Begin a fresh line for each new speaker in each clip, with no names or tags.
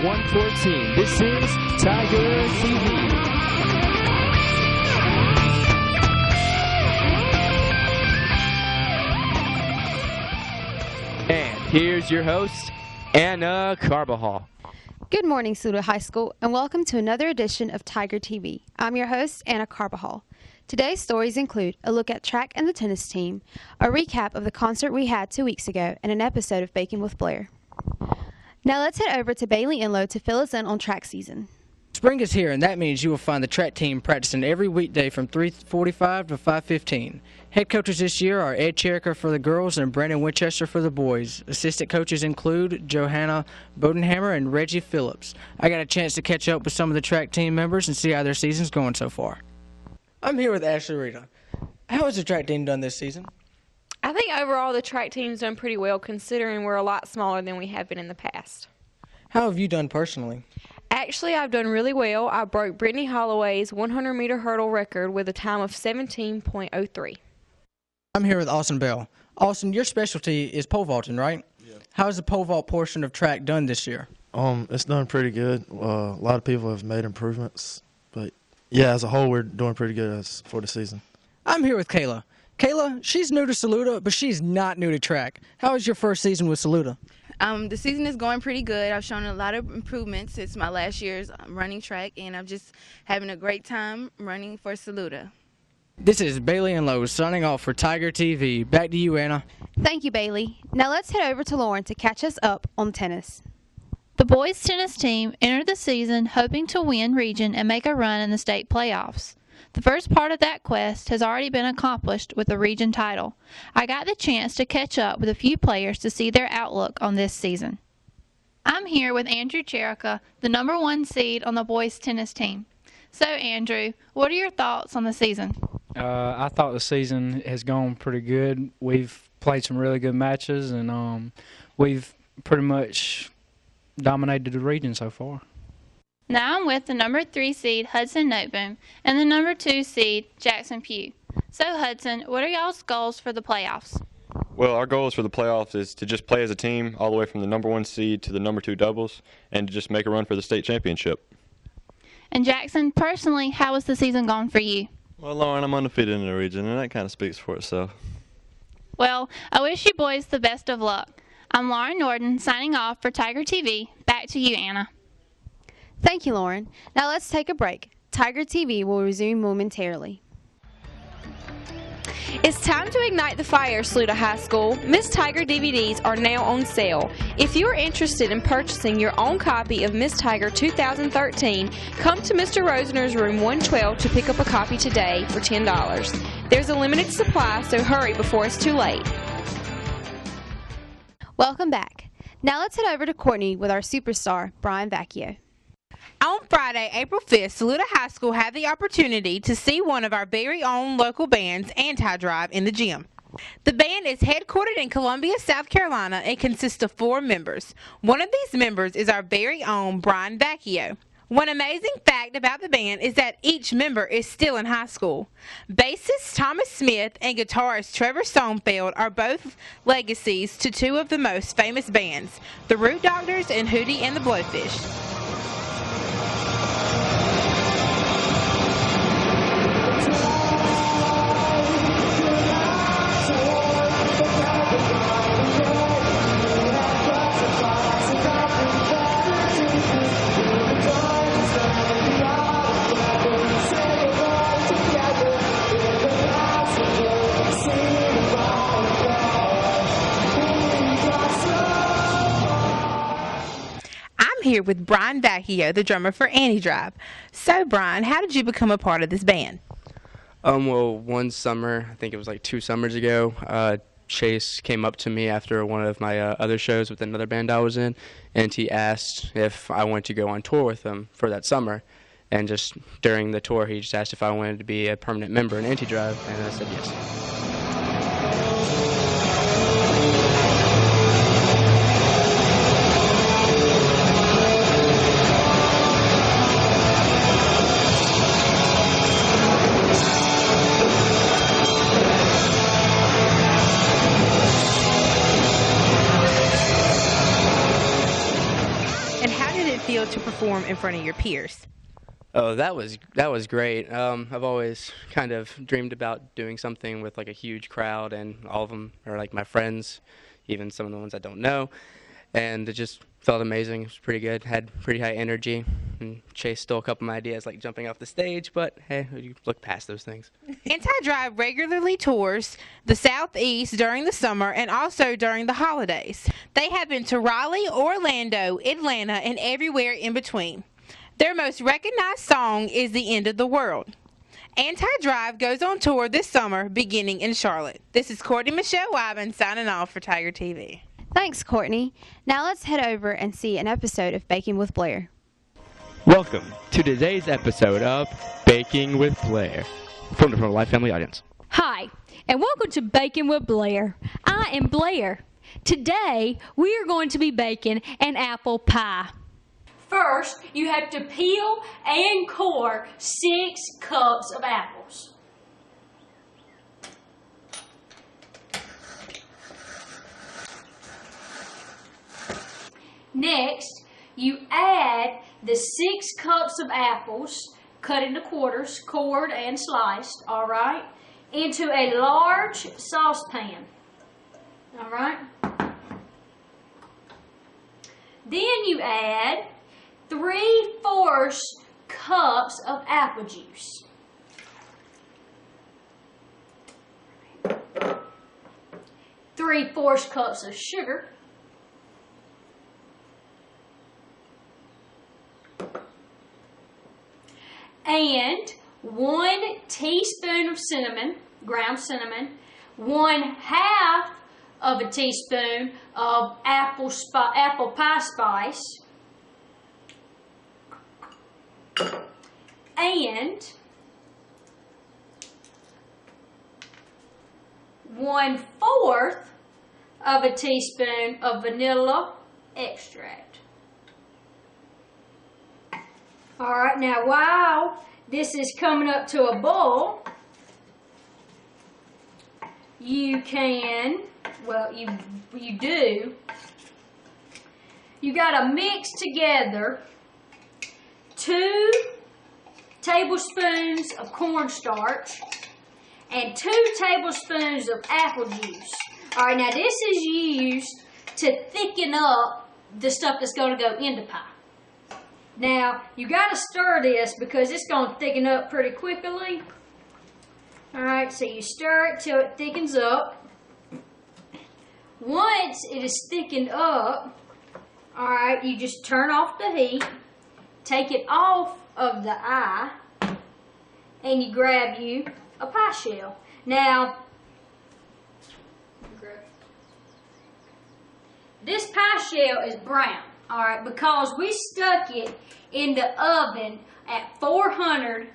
114. This is Tiger TV. And here's your host, Anna Carbajal.
Good morning, Saluda High School, and welcome to another edition of Tiger TV. I'm your host, Anna Carbajal. Today's stories include a look at track and the tennis team, a recap of the concert we had 2 weeks ago, and an episode of Baking with Blair. Now let's head over to Bailey Enlow to fill us in on track season.
Spring is here, and that means you will find the track team practicing every weekday from 3:45 to 5:15. Head coaches this year are Ed Cheriker for the girls and Brandon Winchester for the boys. Assistant coaches include Johanna Bodenhammer and Reggie Phillips. I got a chance to catch up with some of the track team members and see how their season's going so far. I'm here with Ashley Rita. How has the track team done this season?
I think overall the track team's done pretty well considering we're a lot smaller than we have been in the past.
How have you done personally?
Actually, I've done really well. I broke Brittany Holloway's 100-meter hurdle record with a time of 17.03.
I'm here with Austin Bell. Austin, your specialty is pole vaulting, right?
Yeah.
How has the pole vault portion of track done this year?
It's done pretty good. A lot of people have made improvements, but yeah, as a whole, we're doing pretty good for the season.
I'm here with Kayla. Kayla, she's new to Saluda, but she's not new to track. How was your first season with Saluda?
The season is going pretty good. I've shown a lot of improvements since my last year's running track, and I'm just having a great time running for Saluda.
This is Bailey and Lowe signing off for Tiger TV. Back to you, Anna.
Thank you, Bailey. Now let's head over to Lauren to catch us up on tennis.
The boys tennis team entered the season hoping to win region and make a run in the state playoffs. The first part of that quest has already been accomplished with the region title. I got the chance to catch up with a few players to see their outlook on this season. I'm here with Andrew Cherica, the number 1 seed on the boys tennis team. So, Andrew, what are your thoughts on the season?
I thought the season has gone pretty good. We've played some really good matches, and we've pretty much dominated the region so far.
Now I'm with the number 3 seed, Hudson Noteboom, and the number 2 seed, Jackson Pugh. So, Hudson, what are y'all's goals for the playoffs?
Well, our goals for the playoffs is to just play as a team all the way from the number 1 seed to the number 2 doubles and to just make a run for the state championship.
And Jackson, personally, how has the season gone for you?
Well, Lauren, I'm undefeated in the region, and that kind of speaks for itself.
Well, I wish you boys the best of luck. I'm Lauren Norton, signing off for Tiger TV. Back to you, Anna.
Thank you, Lauren. Now let's take a break. Tiger TV will resume momentarily.
It's time to ignite the fire, Saluda High School. Miss Tiger DVDs are now on sale. If you are interested in purchasing your own copy of Miss Tiger 2013, come to Mr. Rosener's room 112 to pick up a copy today for $10. There's a limited supply, so hurry before it's too late.
Welcome back. Now let's head over to Courtney with our superstar, Bryan Vacchio.
On Friday, April 5th, Saluda High School had the opportunity to see one of our very own local bands, Antidrive, in the gym. The band is headquartered in Columbia, South Carolina, and consists of 4 members. One of these members is our very own Bryan Vacchio. One amazing fact about the band is that each member is still in high school. Bassist Thomas Smith and guitarist Trevor Sonfeld are both legacies to 2 of the most famous bands, the Root Doctors and Hootie and the Blowfish. Here with Bryan Vacchio, the drummer for Antidrive. So, Bryan, how did you become a part of this band?
Well, one summer, I think it was like 2 summers ago, Chase came up to me after one of my other shows with another band I was in, and he asked if I wanted to go on tour with him for that summer. And just during the tour, he just asked if I wanted to be a permanent member in Antidrive, and I said yes.
perform in front of your peers?
Oh, that was great. I've always kind of dreamed about doing something with like a huge crowd, and all of them are like my friends, even some of the ones I don't know. And it just felt amazing. It was pretty good. Had pretty high energy. And Chase stole a couple of my ideas, like jumping off the stage, but hey, you look past those things.
Antidrive regularly tours the Southeast during the summer and also during the holidays. They have been to Raleigh, Orlando, Atlanta, and everywhere in between. Their most recognized song is The End of the World. Antidrive goes on tour this summer, beginning in Charlotte. This is Courtney Michelle Wyman signing off for Tiger TV.
Thanks, Courtney. Now let's head over and see an episode of Baking with Blair.
Welcome to today's episode of Baking with Blair from the Life Family audience.
Hi, and welcome to Baking with Blair. I am Blair. Today, we are going to be baking an apple pie. First, you have to peel and core 6 cups of apples. Next, you add the 6 cups of apples, cut into quarters, cored and sliced, all right, into a large saucepan, all right. Then you add 3/4 cups of apple juice. 3/4 cups of sugar. And 1 teaspoon of cinnamon, ground cinnamon, 1/2 of a teaspoon of apple pie spice, and 1/4 of a teaspoon of vanilla extract. Alright, now while this is coming up to a boil, you can, well, you gotta mix together 2 tablespoons of cornstarch and 2 tablespoons of apple juice. Alright, now this is used to thicken up the stuff that's going to go in the pie. Now, you got to stir this because it's going to thicken up pretty quickly. Alright, so you stir it till it thickens up. Once it is thickened up, alright, you just turn off the heat, take it off of the eye, and you grab you a pie shell. Now, this pie shell is brown, alright, because we stuck it in the oven at 400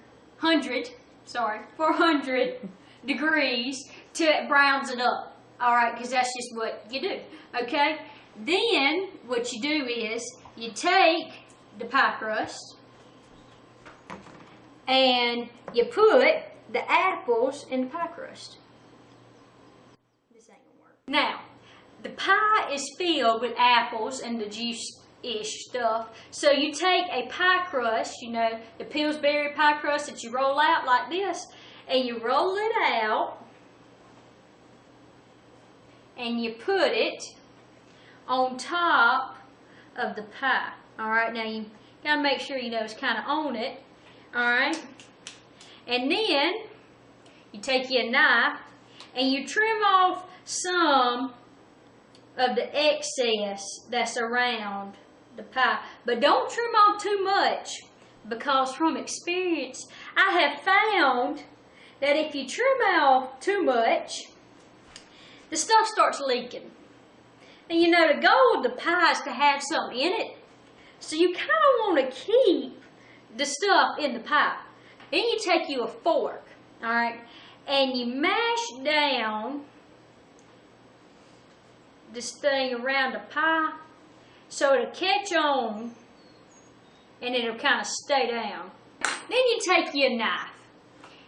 degrees till it browns it up, alright, because that's just what you do, okay? Then, what you do is, you take the pie crust, and you put the apples in the pie crust. This ain't gonna work. Now, the pie is filled with apples and the juice-ish stuff. So you take a pie crust, you know, the Pillsbury pie crust that you roll out like this, and you roll it out, and you put it on top of the pie. Alright, now you gotta make sure you know it's kind of on it. Alright, and then you take your knife and you trim off some of the excess that's around the pie. But don't trim off too much, because from experience, I have found that if you trim off too much, the stuff starts leaking. And you know, the goal of the pie is to have something in it. So you kind of want to keep the stuff in the pie. Then you take you a fork, alright, and you mash down this thing around the pie so it'll catch on and it'll kind of stay down. Then you take your knife.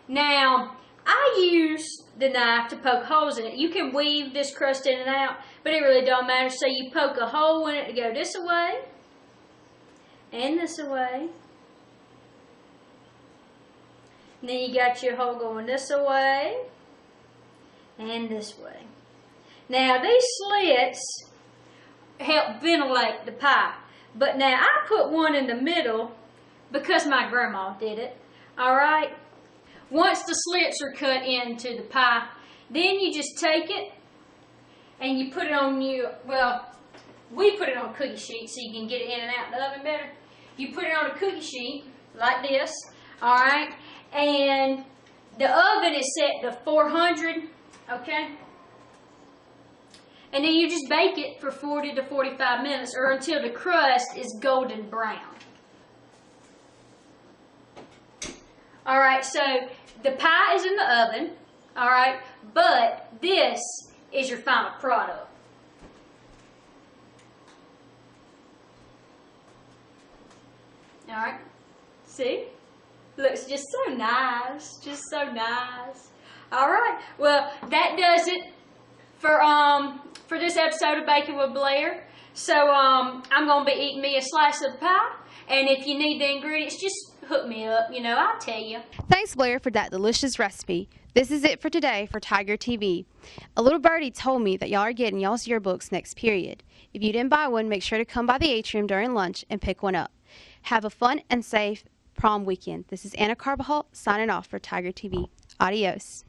Now, I use the knife to poke holes in it. You can weave this crust in and out, but it really don't matter. So you poke a hole in it to go this way, and this way. And then you got your hole going this way and this way. Now these slits help ventilate the pie. But now I put one in the middle because my grandma did it. Alright? Once the slits are cut into the pie, then you just take it and you put it on we put it on a cookie sheet so you can get it in and out of the oven better. You put it on a cookie sheet like this, alright? And the oven is set to 400, okay? And then you just bake it for 40 to 45 minutes or until the crust is golden brown. Alright, so the pie is in the oven, alright, but this is your final product. Alright, see? Looks just so nice, just so nice. Alright, well that does it for this episode of Baking with Blair. So I'm going to be eating me a slice of pie, and if you need the ingredients, just hook me up, I'll tell you.
Thanks, Blair, for that delicious recipe. This is it for today for Tiger TV. A little birdie told me that y'all are getting y'all's yearbooks next period. If you didn't buy one, make sure to come by the atrium during lunch and pick one up. Have a fun and safe prom weekend. This is Anna Carbajal signing off for Tiger TV. Adios.